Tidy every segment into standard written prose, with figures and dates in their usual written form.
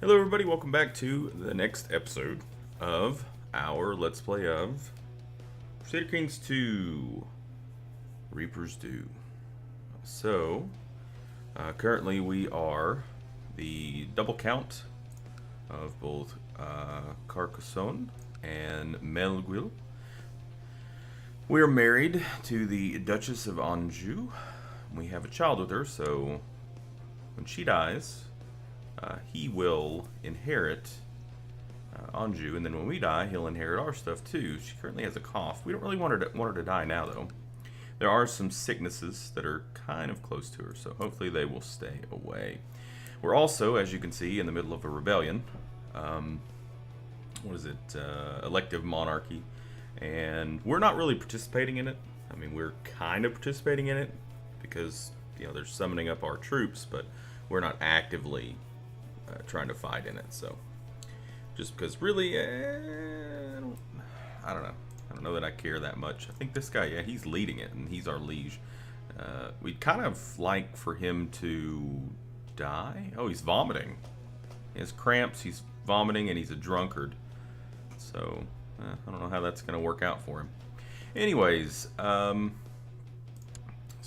Hello everybody, welcome back to the next episode of our Let's Play of Crusader Kings 2 Reaper's Due. Currently we are the double count of both Carcosa and Melguil. We are married to the Duchess of Anjou. We have a child with her, so when she dies, he will inherit Anjou, and then when we die, he'll inherit our stuff too. She currently has a cough. We don't really want her to die now, though. There are some sicknesses that are kind of close to her, so hopefully they will stay away. We're also, as you can see, in the middle of a rebellion. Elective monarchy, and we're not really participating in it. I mean, we're kind of participating in it because they're summoning up our troops, but we're not actively trying to fight in it. So just because really I don't know that I care that much. I think this guy, yeah, he's leading it and he's our liege. We'd kind of like for him to die. Oh, he's vomiting. He has cramps, he's vomiting, and he's a drunkard. So I don't know how that's gonna work out for him. Anyways, so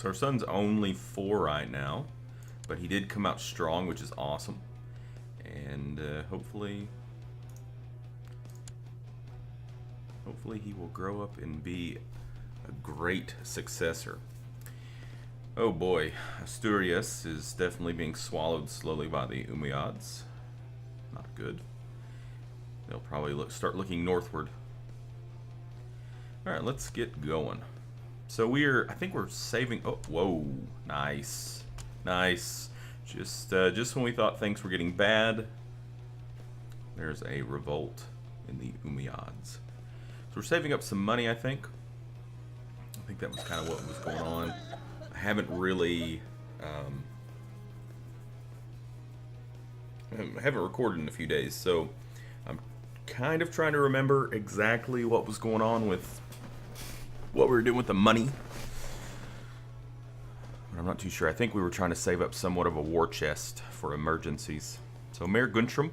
our son's only 4 right now, but he did come out strong, which is awesome. And hopefully he will grow up and be a great successor. Oh boy, Asturias is definitely being swallowed slowly by the Umayyads. Not good. They'll probably start looking northward. Alright, let's get going. So I think we're saving, oh, whoa, nice. Nice. Just when we thought things were getting bad, there's a revolt in the Umayyads. So we're saving up some money, I think. I think that was kind of what was going on. I haven't really, I haven't recorded in a few days, so I'm kind of trying to remember exactly what was going on with what we were doing with the money. I'm not too sure. I think we were trying to save up somewhat of a war chest for emergencies. So Mayor Guntram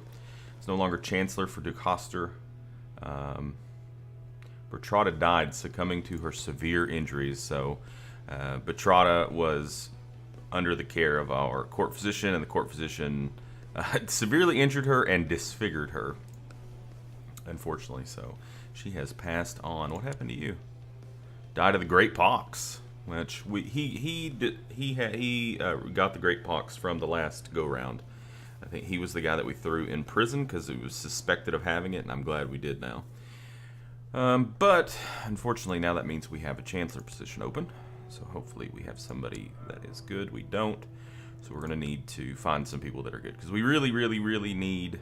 is no longer Chancellor for Duke Hoster. Bertrada died succumbing to her severe injuries. So Bertrada was under the care of our court physician, and the court physician severely injured her and disfigured her, unfortunately. So she has passed on. What happened to you? Died of the Great Pox. Which he got the Great Pox from the last go-round. I think he was the guy that we threw in prison because he was suspected of having it, and I'm glad we did now. But unfortunately now that means we have a Chancellor position open. So hopefully we have somebody that is good. We don't. So we're going to need to find some people that are good, because we really, really, really need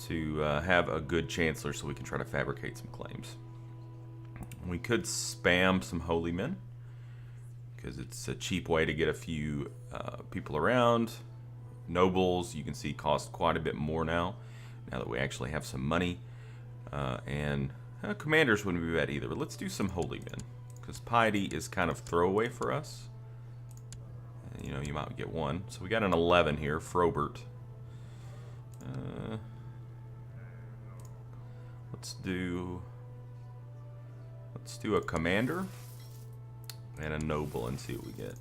to have a good Chancellor so we can try to fabricate some claims. We could spam some holy men, because it's a cheap way to get a few people around. Nobles, you can see, cost quite a bit more now that we actually have some money. And commanders wouldn't be bad either, but let's do some holy men, because piety is kind of throwaway for us. You might get one. So we got an 11 here, Frobert. Let's do a commander and a noble and see what we get.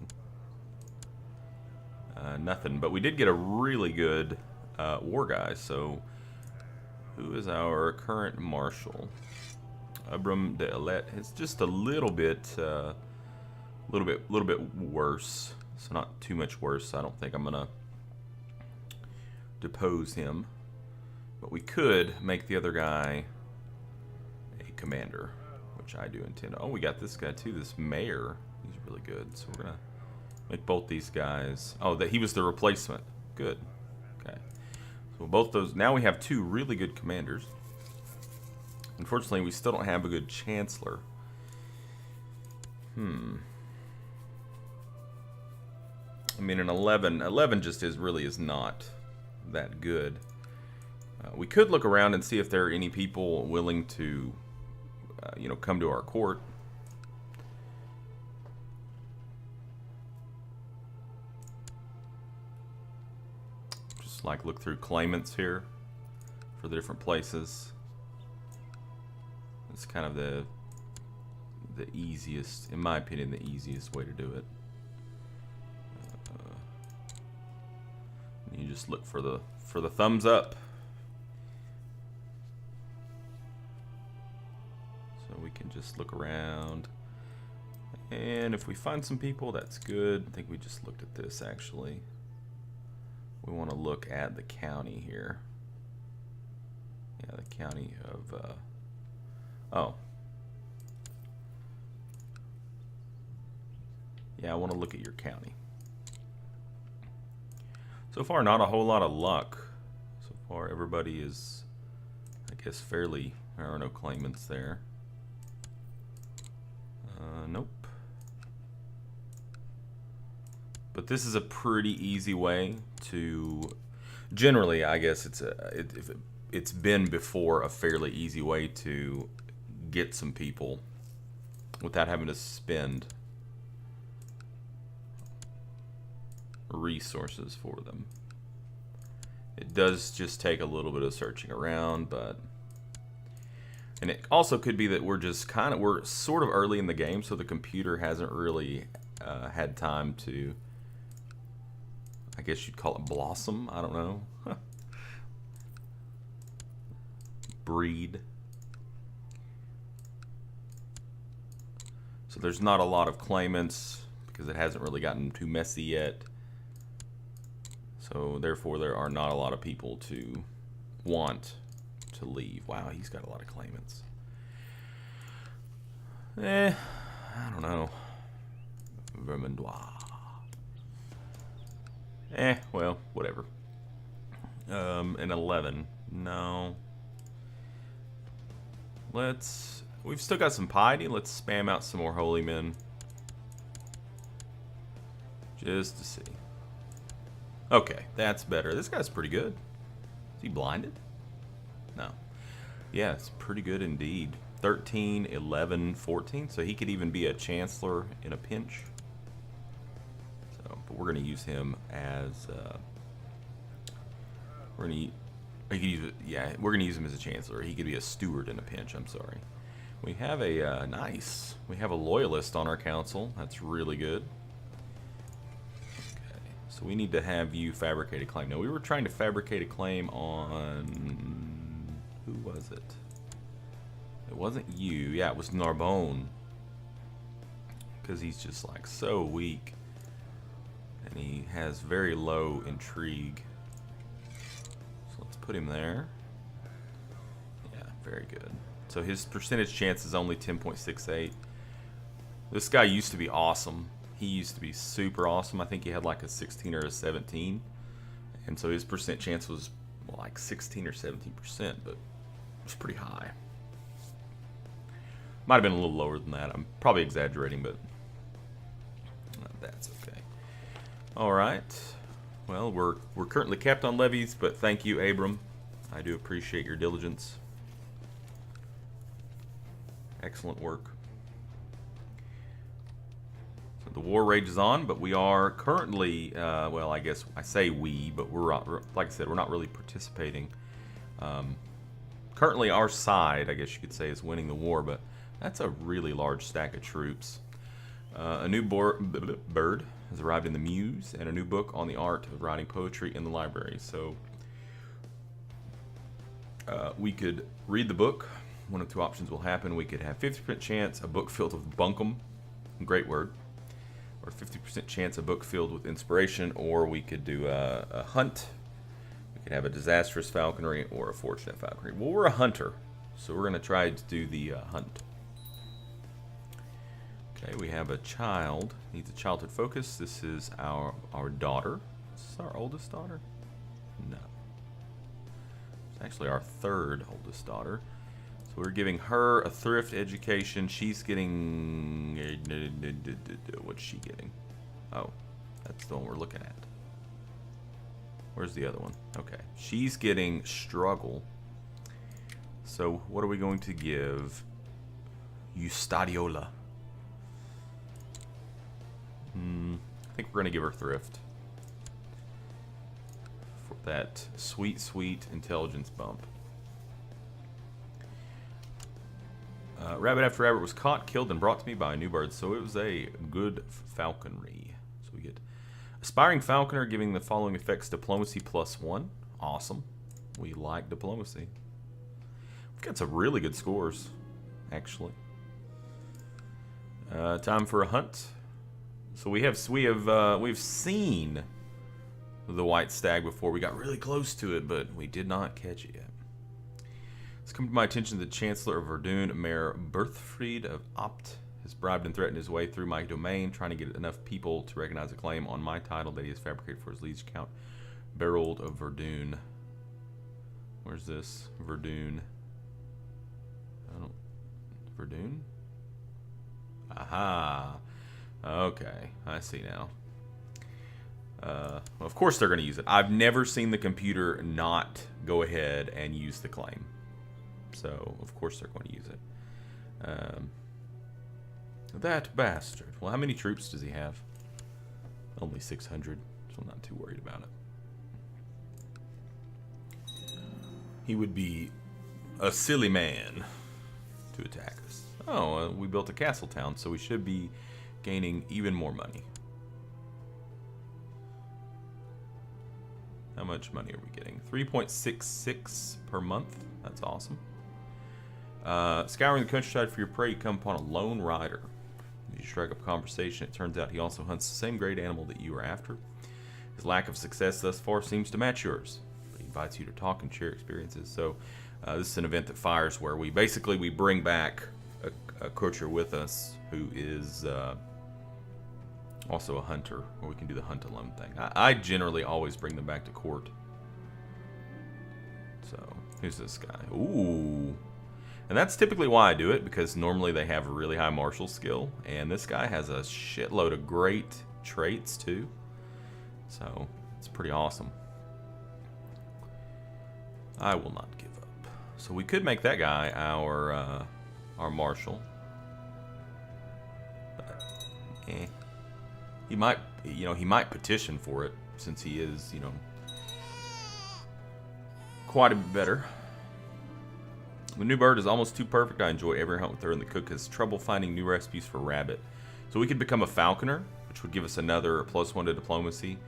Nothing, but we did get a really good war guy. So who is our current marshal? Abram de Alet. It's just a little bit worse. So not too much worse. I don't think I'm gonna depose him, but we could make the other guy a commander, which I do intend. Oh, we got this guy too, this mayor. He's really good. So we're gonna make both these guys. Oh, that he was the replacement. Good. Okay. So both those. Now we have 2 really good commanders. Unfortunately, we still don't have a good chancellor. I mean, an 11 just really is not that good. We could look around and see if there are any people willing to come to our court. Just like look through claimants here for the different places. It's kind of the easiest, in my opinion, the easiest way to do it. You just look for the thumbs up. So we can just look around. And if we find some people, that's good. I think we just looked at this actually. We want to look at the county here. Yeah, the county of, oh. Yeah, I want to look at your county. So far, not a whole lot of luck. So far, everybody is, I guess, fairly, there are no claimants there. Nope. But this is a pretty easy way to, generally, I guess it's been before a fairly easy way to get some people without having to spend resources for them. It does just take a little bit of searching around, but, and it also could be that we're just we're sort of early in the game, so the computer hasn't really had time to, I guess you'd call it blossom, I don't know. Breed. So there's not a lot of claimants because it hasn't really gotten too messy yet. So therefore there are not a lot of people to want to leave. Wow, he's got a lot of claimants. I don't know. Vermandois. Well, whatever. An 11. No. We've still got some piety. Let's spam out some more holy men. Just to see. Okay, that's better. This guy's pretty good. Is he blinded? No. Yeah, it's pretty good indeed. 13, 11, 14. So he could even be a chancellor in a pinch. So, but we're going to use him as... we're going to use him as a chancellor. He could be a steward in a pinch. I'm sorry. We have a nice. We have a loyalist on our council. That's really good. Okay, so we need to have you fabricate a claim. Now we were trying to fabricate a claim on who was it? It wasn't you. Yeah, it was Narbonne. Because he's just like so weak, and he has very low intrigue. So let's put him there. Yeah, very good. So his percentage chance is only 10.68. This guy used to be awesome. He used to be super awesome. I think he had like a 16 or a 17. And so his percent chance was well, like 16 or 17%, but it was pretty high. Might have been a little lower than that. I'm probably exaggerating, but that's okay. All right. Well, we're currently capped on levies, but thank you, Abram. I do appreciate your diligence. Excellent work. So the war rages on, but we are currently, well, I guess I say we, but we're, like I said, we're not really participating. Currently our side, I guess you could say, is winning the war, but that's a really large stack of troops. A new bird has arrived in the Muse, and a new book on the art of writing poetry in the library. So we could read the book. One of two options will happen. We could have 50% chance a book filled with bunkum, great word, or 50% chance a book filled with inspiration, or we could do a hunt. We could have a disastrous falconry or a fortunate falconry. Well, we're a hunter, so we're going to try to do the hunt. Okay, we have a child. Needs a childhood focus. This is our daughter. Is this our oldest daughter? No. It's actually our third oldest daughter. So we're giving her a thrift education. She's getting... What's she getting? Oh, that's the one we're looking at. Where's the other one? Okay. She's getting struggle. So what are we going to give Eustadiola? I think we're going to give her thrift. that sweet, sweet intelligence bump. Rabbit after rabbit was caught, killed, and brought to me by a new bird, so it was a good falconry. So we get aspiring falconer, giving the following effects: diplomacy +1. Awesome. We like diplomacy. We've got some really good scores, actually. Time for a hunt. So we've seen the white stag before. We got really close to it, but we did not catch it yet. It's come to my attention that the Chancellor of Verdun, Mayor Berthfried of Abt, has bribed and threatened his way through my domain, trying to get enough people to recognize a claim on my title that he has fabricated for his liege Count Berold of Verdun. Where's this? Verdun. Verdun? Aha. Okay, I see now. Well, of course they're going to use it. I've never seen the computer not go ahead and use the claim. So, of course they're going to use it. That bastard. Well, how many troops does he have? Only 600, so I'm not too worried about it. He would be a silly man to attack us. Oh, we built a castle town, so we should be gaining even more money. How much money are we getting? 3.66 per month. That's awesome. Scouring the countryside for your prey, you come upon a lone rider. You strike up conversation. It turns out he also hunts the same great animal that you are after. His lack of success thus far seems to match yours. He invites you to talk and share experiences. So this is an event that fires where we bring back a courtier with us who is also a hunter, or we can do the hunt alone thing. I generally always bring them back to court. So who's this guy? Ooh. And that's typically why I do it, because normally they have a really high martial skill, and this guy has a shitload of great traits too. So it's pretty awesome. I will not give up. So we could make that guy our marshal. But, he might petition for it, since he is, quite a bit better. The new bird is almost too perfect. I enjoy every hunt with her, and the cook has trouble finding new recipes for rabbit. So we could become a falconer, which would give us another +1 to diplomacy.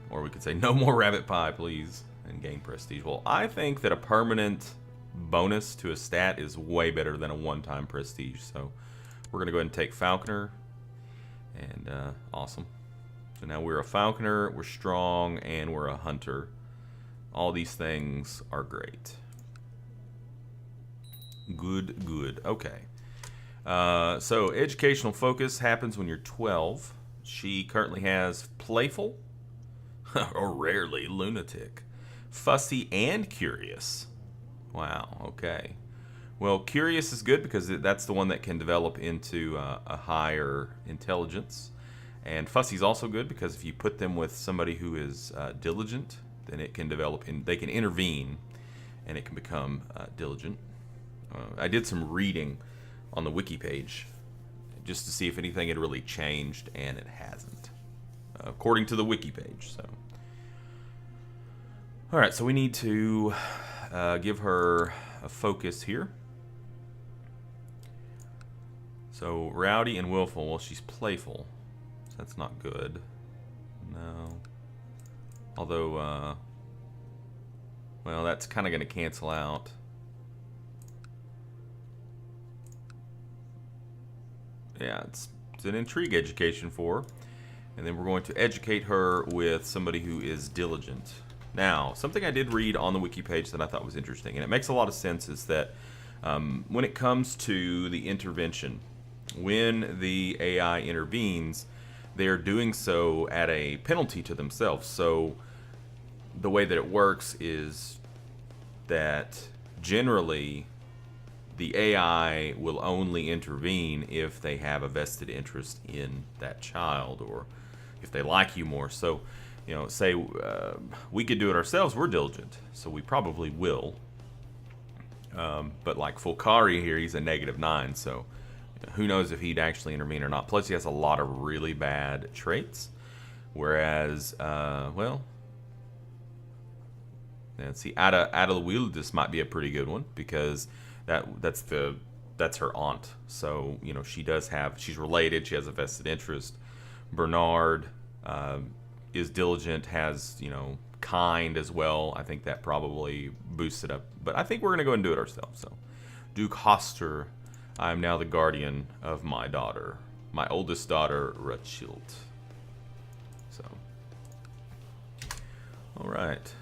Or we could say, no more rabbit pie, please, and gain prestige. Well, I think that a permanent bonus to a stat is way better than a one-time prestige. So we're going to go ahead and take falconer. And awesome. So now we're a falconer, we're strong, and we're a hunter. All these things are great. Good, good. Okay. So educational focus happens when you're 12. She currently has playful, or rarely lunatic, fussy, and curious. Wow, okay. Well, curious is good because that's the one that can develop into a higher intelligence. And fussy is also good because if you put them with somebody who is diligent, then it can develop, they can intervene, and it can become diligent. I did some reading on the wiki page just to see if anything had really changed, and it hasn't, according to the wiki page. So, all right, so we need to give her a focus here. So rowdy and willful. Well, she's playful, so that's not good. No. Although, well, that's kind of going to cancel out. Yeah, it's an intrigue education for her. And then we're going to educate her with somebody who is diligent. Now, something I did read on the wiki page that I thought was interesting, and it makes a lot of sense, is that when it comes to the intervention, when the AI intervenes, they're doing so at a penalty to themselves. So the way that it works is that generally the AI will only intervene if they have a vested interest in that child, or if they like you more. So, say we could do it ourselves, we're diligent, so we probably will. But like Fulcari here, he's a -9, so who knows if he'd actually intervene or not. Plus, he has a lot of really bad traits. Whereas, well, And see, Ada Wildis might be a pretty good one because that's her aunt. So you know she's related. She has a vested interest. Bernard is diligent, has kind as well. I think that probably boosts it up. But I think we're gonna go ahead and do it ourselves. So Duke Hoster, I am now the guardian of my daughter, my oldest daughter, Rothschild. So, all right.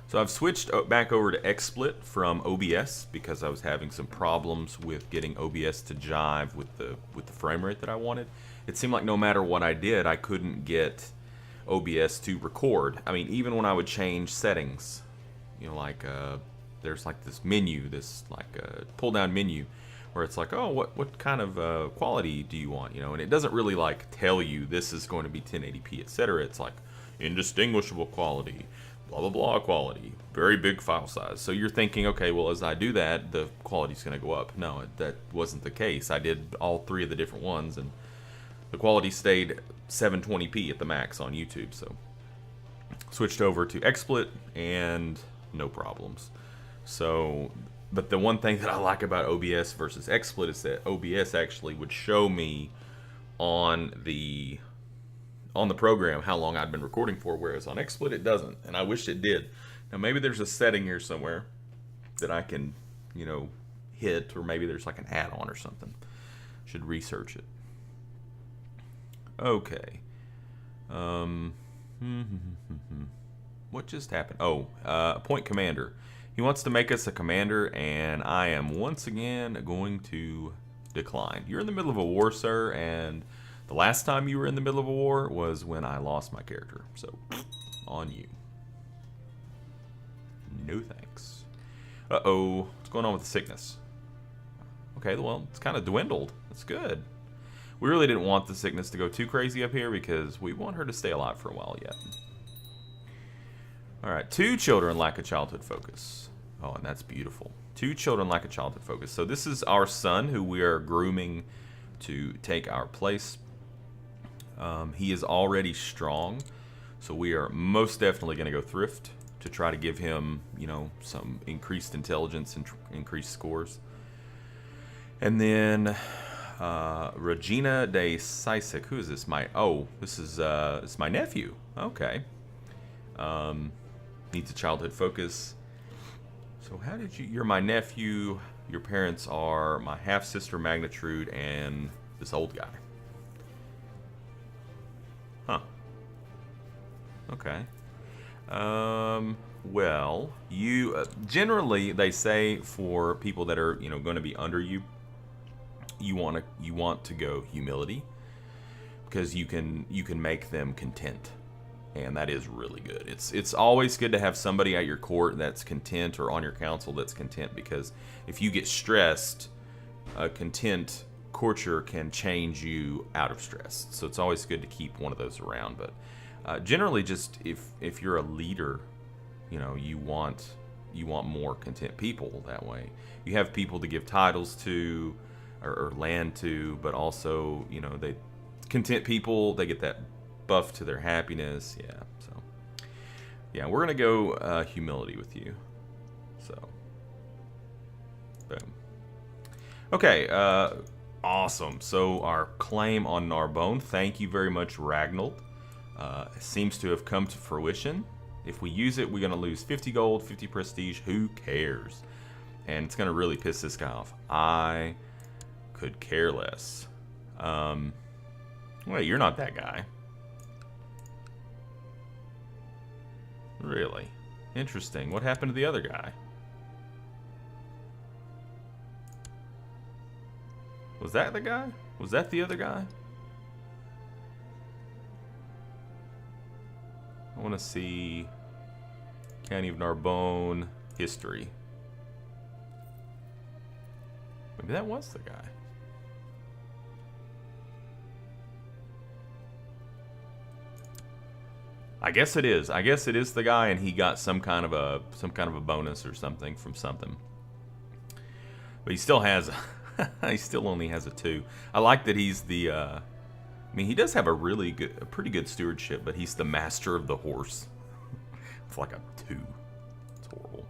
So I've switched back over to XSplit from OBS because I was having some problems with getting OBS to jive with the frame rate that I wanted. It seemed like no matter what I did, I couldn't get OBS to record. I mean, even when I would change settings, like there's like this menu, this like pull down menu, where it's like, oh, what kind of quality do you want? And it doesn't really like tell you this is going to be 1080p, etc. It's like indistinguishable quality, blah blah blah quality, very big file size. So you're thinking, okay, well, as I do that, the quality's going to go up. No, that wasn't the case. I did all three of the different ones, and the quality stayed 720p at the max on YouTube. So switched over to XSplit and no problems. So, but the one thing that I like about OBS versus XSplit is that OBS actually would show me on the program how long I'd been recording for, whereas on XSplit it doesn't, and I wish it did. Now maybe there's a setting here somewhere that I can, hit, or maybe there's like an add-on or something. Should research it. Okay. What just happened? Oh, appoint commander. He wants to make us a commander, and I am once again going to decline. You're in the middle of a war, sir, and the last time you were in the middle of a war was when I lost my character. So, on you. No thanks. Uh-oh. What's going on with the sickness? Okay, well, it's kind of dwindled. That's good. We really didn't want the sickness to go too crazy up here because we want her to stay alive for a while yet. Alright, 2 children lack a childhood focus. Oh, and that's beautiful. 2 children lack a childhood focus. So this is our son who we are grooming to take our place. He is already strong, so we are most definitely going to go thrift to try to give him, some increased intelligence and increased scores. And then Regina de Sisek. Who is this? This is my nephew. Okay. Needs a childhood focus. So how did you're my nephew. Your parents are my half-sister Magnitude and this old guy. Huh. Okay. Well, you generally they say for people that are going to be under you, you want to go humility because you can make them content, and that is really good. It's always good to have somebody at your court that's content, or on your council that's content, because if you get stressed, a content courtier can change you out of stress. So it's always good to keep one of those around. But generally, just if you're a leader, you want more content people. That way you have people to give titles to or land to, but also they content people, they get that buff to their happiness. Yeah, so yeah, we're gonna go humility with you. So boom. Okay, awesome. So our claim on Narbonne, thank you very much, Ragnald, seems to have come to fruition. If we use it, we're going to lose 50 gold, 50 prestige. Who cares? And it's going to really piss this guy off. I could care less. Wait, you're not that guy. Really? Interesting. What happened to the other guy? Was that the guy? Was that the other guy? I want to see County of Narbonne history. Maybe that was the guy. I guess it is. I guess it is the guy, and he got some kind of a bonus or something from something. But he still has he still only has a 2. I like that he's the mean, he does have a pretty good stewardship, but he's the master of the horse. It's like a 2. It's horrible.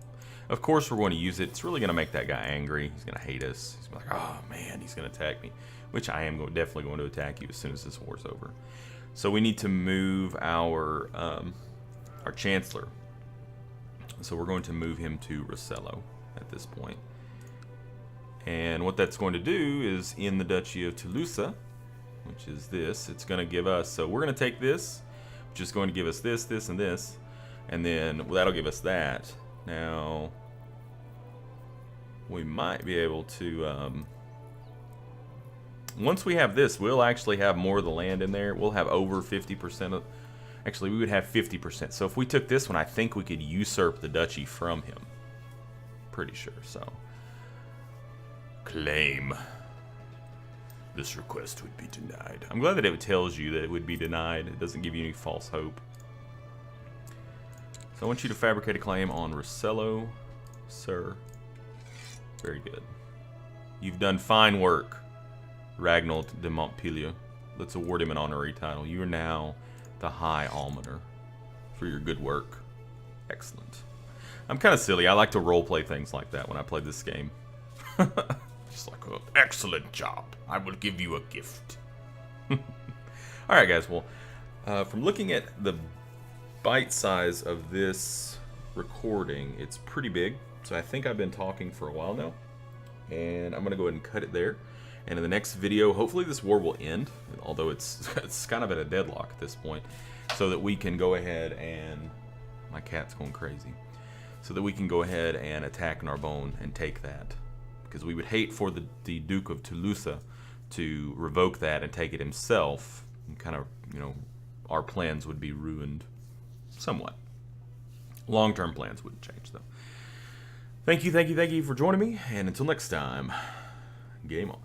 Of course, we're going to use it. It's really going to make that guy angry. He's going to hate us. He's going to be like, oh man, he's going to attack me. Which I am definitely going to attack you as soon as this war's over. So we need to move our Chancellor. So we're going to move him to Rossello at this point. And what that's going to do is in the Duchy of Toulouse, which is this, it's going to give us, so we're going to take this, which is going to give us this, this, and this. And then that'll give us that. Now, we might be able to, once we have this, we'll actually have more of the land in there. We'll have over 50% of, actually we would have 50%. So if we took this one, I think we could usurp the duchy from him. Pretty sure, so. Claim. This request would be denied. I'm glad that it tells you that it would be denied. It doesn't give you any false hope. So I want you to fabricate a claim on Rossello, sir. Very good. You've done fine work, Ragnald de Montpellier. Let's award him an honorary title. You are now the High Almoner for your good work. Excellent. I'm kind of silly. I like to roleplay things like that when I play this game. Just like, oh, excellent job. I will give you a gift. Alright guys, well, from looking at the bite size of this recording, it's pretty big. So I think I've been talking for a while now. And I'm going to go ahead and cut it there. And in the next video, hopefully this war will end. Although it's kind of at a deadlock at this point. So that we can go ahead and... My cat's going crazy. So that we can go ahead and attack Narbonne and take that. Because we would hate for the Duke of Toulouse to revoke that and take it himself. And kind of, you know, our plans would be ruined somewhat. Long-term plans wouldn't change, though. Thank you for joining me. And until next time, game on.